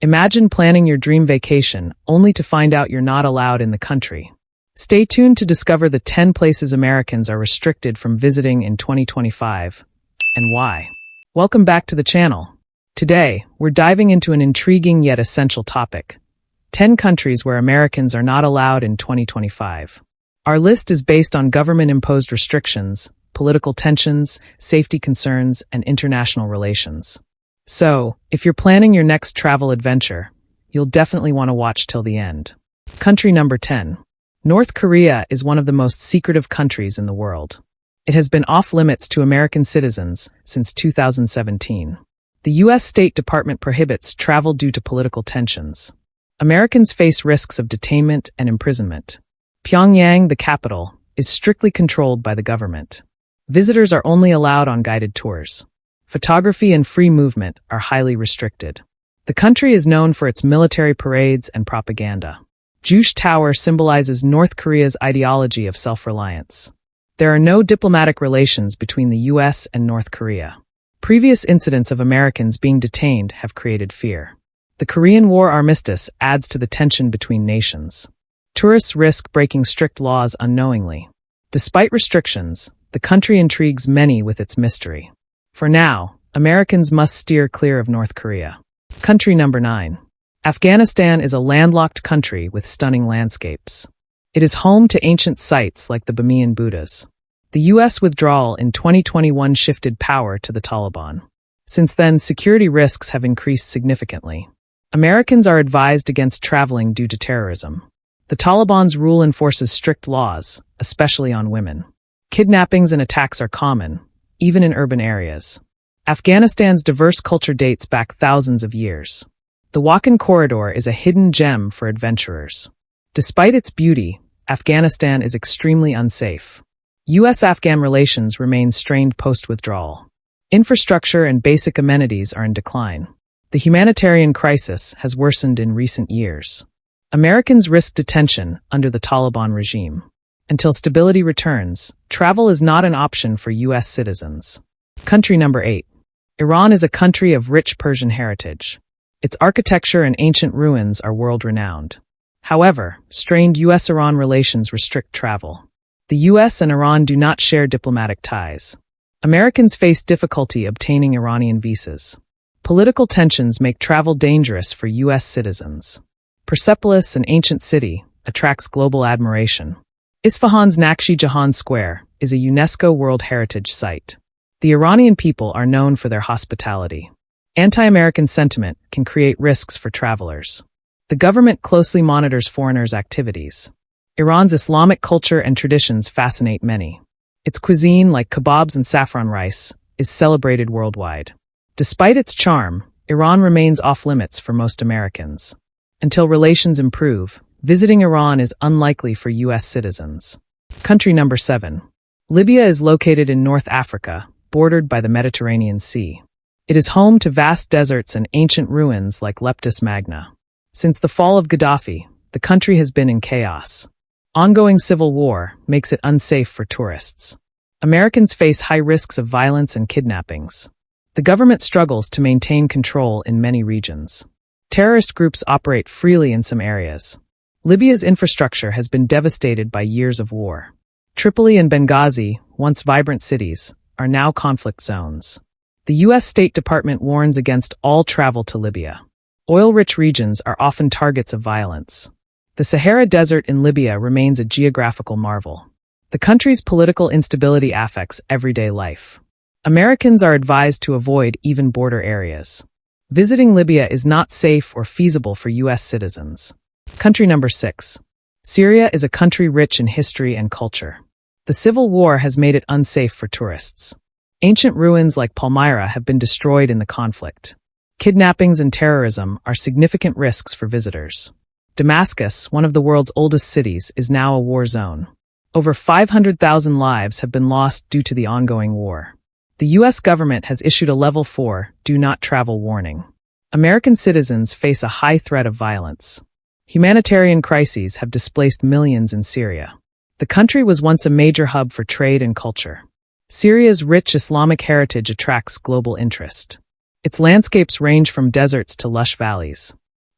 Imagine planning your dream vacation only to find out you're not allowed in the country. Stay tuned to discover the 10 places Americans are restricted from visiting in 2025 and why. Welcome back to the channel. Today, we're diving into an intriguing yet essential topic: 10 countries where Americans are not allowed in 2025. Our list is based on government-imposed restrictions, political tensions, safety concerns, and international relations. So, if you're planning your next travel adventure, you'll definitely want to watch till the end. Country number 10. North Korea is one of the most secretive countries in the world. It has been off-limits to American citizens since 2017. The U.S. State Department prohibits travel due to political tensions. Americans face risks of detainment and imprisonment. Pyongyang, the capital, is strictly controlled by the government. Visitors are only allowed on guided tours. Photography and free movement are highly restricted. The country is known for its military parades and propaganda. Juche Tower symbolizes North Korea's ideology of self-reliance. There are no diplomatic relations between the U.S. and North Korea. Previous incidents of Americans being detained have created fear. The Korean War armistice adds to the tension between nations. Tourists risk breaking strict laws unknowingly. Despite restrictions, the country intrigues many with its mystery. For now, Americans must steer clear of North Korea. Country number 9. Afghanistan is a landlocked country with stunning landscapes. It is home to ancient sites like the Bamiyan Buddhas. The U.S. withdrawal in 2021 shifted power to the Taliban. Since then, security risks have increased significantly. Americans are advised against traveling due to terrorism. The Taliban's rule enforces strict laws, especially on women. Kidnappings and attacks are common, even in urban areas. Afghanistan's diverse culture dates back thousands of years. The Wakhan Corridor is a hidden gem for adventurers. Despite its beauty, Afghanistan is extremely unsafe. U.S.-Afghan relations remain strained post-withdrawal. Infrastructure and basic amenities are in decline. The humanitarian crisis has worsened in recent years. Americans risk detention under the Taliban regime. Until stability returns, travel is not an option for U.S. citizens. Country number 8. Iran is a country of rich Persian heritage. Its architecture and ancient ruins are world-renowned. However, strained U.S.-Iran relations restrict travel. The U.S. and Iran do not share diplomatic ties. Americans face difficulty obtaining Iranian visas. Political tensions make travel dangerous for U.S. citizens. Persepolis, an ancient city, attracts global admiration. Isfahan's Naqshi Jahan Square is a UNESCO World Heritage Site. The Iranian people are known for their hospitality. Anti-American sentiment can create risks for travelers. The government closely monitors foreigners' activities. Iran's Islamic culture and traditions fascinate many. Its cuisine, like kebabs and saffron rice, is celebrated worldwide. Despite its charm, Iran remains off-limits for most Americans. Until relations improve, visiting Iran is unlikely for U.S. citizens. Country number 7. Libya is located in North Africa, bordered by the Mediterranean Sea. It is home to vast deserts and ancient ruins like Leptis Magna. Since the fall of Gaddafi, the country has been in chaos. Ongoing civil war makes it unsafe for tourists. Americans face high risks of violence and kidnappings. The government struggles to maintain control in many regions. Terrorist groups operate freely in some areas. Libya's infrastructure has been devastated by years of war. Tripoli and Benghazi, once vibrant cities, are now conflict zones. The U.S. State Department warns against all travel to Libya. Oil-rich regions are often targets of violence. The Sahara Desert in Libya remains a geographical marvel. The country's political instability affects everyday life. Americans are advised to avoid even border areas. Visiting Libya is not safe or feasible for U.S. citizens. Country number 6. Syria is a country rich in history and culture. The civil war has made it unsafe for tourists. Ancient ruins like Palmyra have been destroyed in the conflict. Kidnappings and terrorism are significant risks for visitors. Damascus, one of the world's oldest cities, is now a war zone. Over 500,000 lives have been lost due to the ongoing war. The U.S. government has issued a Level 4 do not travel warning. American citizens face a high threat of violence. Humanitarian crises have displaced millions in Syria. The country was once a major hub for trade and culture. Syria's rich Islamic heritage attracts global interest. Its landscapes range from deserts to lush valleys.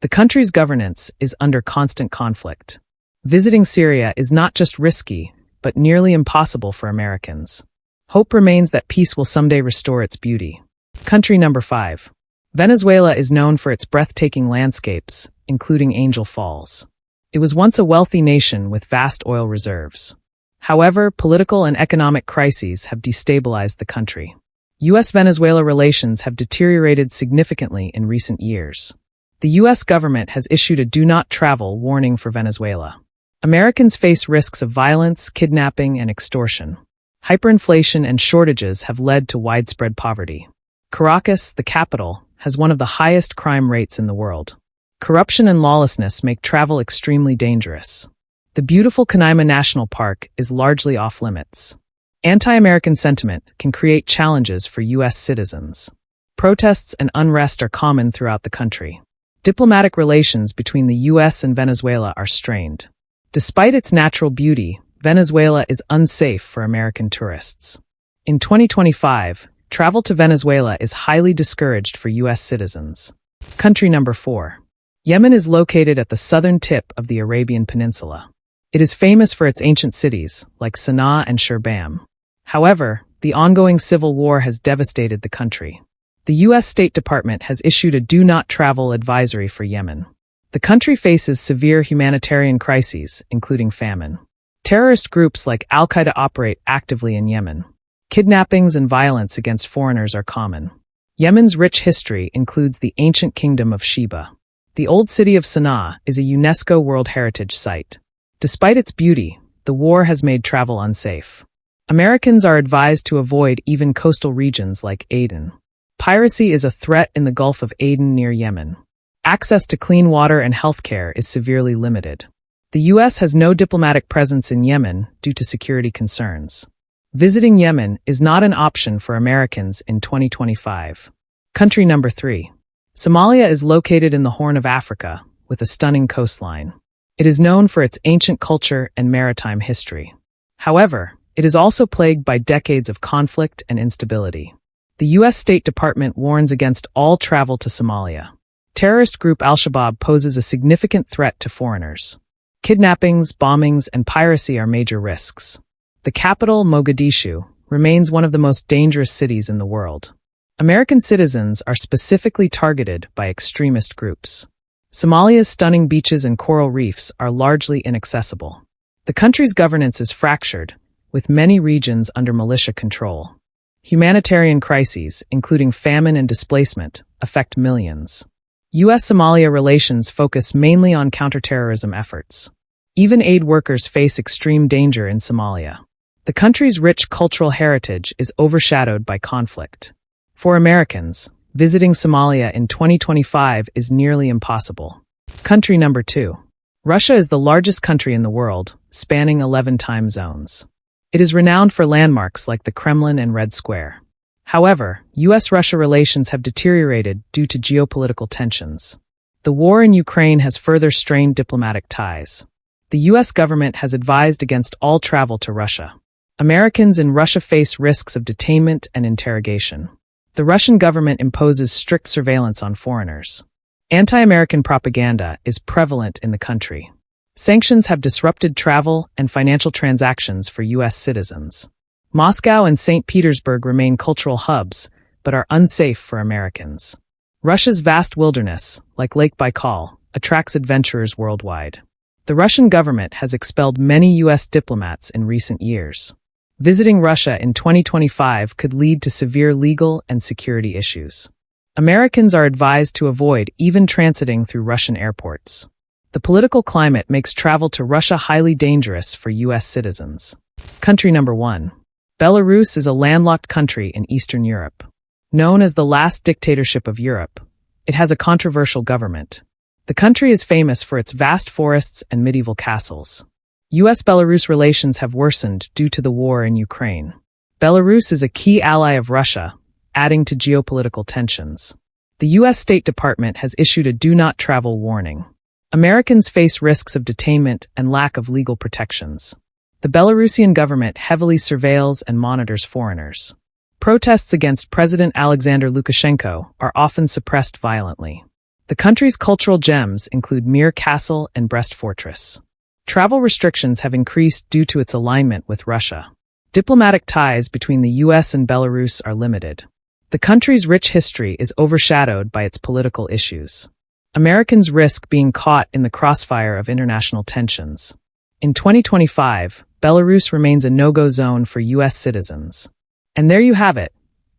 The country's governance is under constant conflict. Visiting Syria is not just risky, but nearly impossible for Americans. Hope remains that peace will someday restore its beauty. Country number 5. Venezuela is known for its breathtaking landscapes, including Angel Falls. It was once a wealthy nation with vast oil reserves. However, political and economic crises have destabilized the country. U.S.-Venezuela relations have deteriorated significantly in recent years. The U.S. government has issued a do not travel warning for Venezuela. Americans face risks of violence, kidnapping, and extortion. Hyperinflation and shortages have led to widespread poverty. Caracas, the capital, has one of the highest crime rates in the world. Corruption and lawlessness make travel extremely dangerous. The beautiful Canaima National Park is largely off-limits. Anti-American sentiment can create challenges for U.S. citizens. Protests and unrest are common throughout the country. Diplomatic relations between the U.S. and Venezuela are strained. Despite its natural beauty, Venezuela is unsafe for American tourists. In 2025, travel to Venezuela is highly discouraged for U.S. citizens. Country number 4. Yemen is located at the southern tip of the Arabian Peninsula. It is famous for its ancient cities, like Sana'a and Sherbam. However, the ongoing civil war has devastated the country. The U.S. State Department has issued a do not travel advisory for Yemen. The country faces severe humanitarian crises, including famine. Terrorist groups like Al-Qaeda operate actively in Yemen. Kidnappings and violence against foreigners are common. Yemen's rich history includes the ancient kingdom of Sheba. The old city of Sana'a is a UNESCO World Heritage Site. Despite its beauty, the war has made travel unsafe. Americans are advised to avoid even coastal regions like Aden. Piracy is a threat in the Gulf of Aden near Yemen. Access to clean water and healthcare is severely limited. The U.S. has no diplomatic presence in Yemen due to security concerns. Visiting Yemen is not an option for Americans in 2025. Country number 3. Somalia is located in the Horn of Africa, with a stunning coastline. It is known for its ancient culture and maritime history. However, it is also plagued by decades of conflict and instability. The U.S. State Department warns against all travel to Somalia. Terrorist group Al-Shabaab poses a significant threat to foreigners. Kidnappings, bombings, and piracy are major risks. The capital, Mogadishu, remains one of the most dangerous cities in the world. American citizens are specifically targeted by extremist groups. Somalia's stunning beaches and coral reefs are largely inaccessible. The country's governance is fractured, with many regions under militia control. Humanitarian crises, including famine and displacement, affect millions. U.S.-Somalia relations focus mainly on counterterrorism efforts. Even aid workers face extreme danger in Somalia. The country's rich cultural heritage is overshadowed by conflict. For Americans, visiting Somalia in 2025 is nearly impossible. Country number 2. Russia is the largest country in the world, spanning 11 time zones. It is renowned for landmarks like the Kremlin and Red Square. However, U.S.-Russia relations have deteriorated due to geopolitical tensions. The war in Ukraine has further strained diplomatic ties. The U.S. government has advised against all travel to Russia. Americans in Russia face risks of detainment and interrogation. The Russian government imposes strict surveillance on foreigners. Anti-American propaganda is prevalent in the country. Sanctions have disrupted travel and financial transactions for U.S. citizens. Moscow and St. Petersburg remain cultural hubs, but are unsafe for Americans. Russia's vast wilderness, like Lake Baikal, attracts adventurers worldwide. The Russian government has expelled many U.S. diplomats in recent years. Visiting Russia in 2025 could lead to severe legal and security issues. Americans are advised to avoid even transiting through Russian airports. The political climate makes travel to Russia highly dangerous for U.S. citizens. Country number 1. Belarus is a landlocked country in Eastern Europe. Known as the last dictatorship of Europe, it has a controversial government. The country is famous for its vast forests and medieval castles. U.S.-Belarus relations have worsened due to the war in Ukraine. Belarus is a key ally of Russia, adding to geopolitical tensions. The U.S. State Department has issued a do not travel warning. Americans face risks of detainment and lack of legal protections. The Belarusian government heavily surveils and monitors foreigners. Protests against President Alexander Lukashenko are often suppressed violently. The country's cultural gems include Mir Castle and Brest Fortress. Travel restrictions have increased due to its alignment with Russia. Diplomatic ties between the US and Belarus are limited. The country's rich history is overshadowed by its political issues. Americans risk being caught in the crossfire of international tensions. In 2025, Belarus remains a no-go zone for US citizens. And there you have it,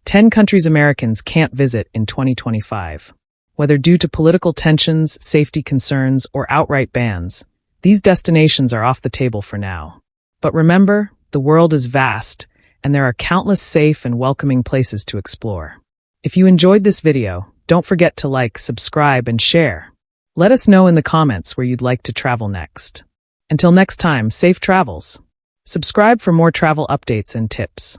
10 countries Americans can't visit in 2025. Whether due to political tensions, safety concerns, or outright bans, these destinations are off the table for now. But remember, the world is vast, and there are countless safe and welcoming places to explore. If you enjoyed this video, don't forget to like, subscribe, and share. Let us know in the comments where you'd like to travel next. Until next time, safe travels. Subscribe for more travel updates and tips.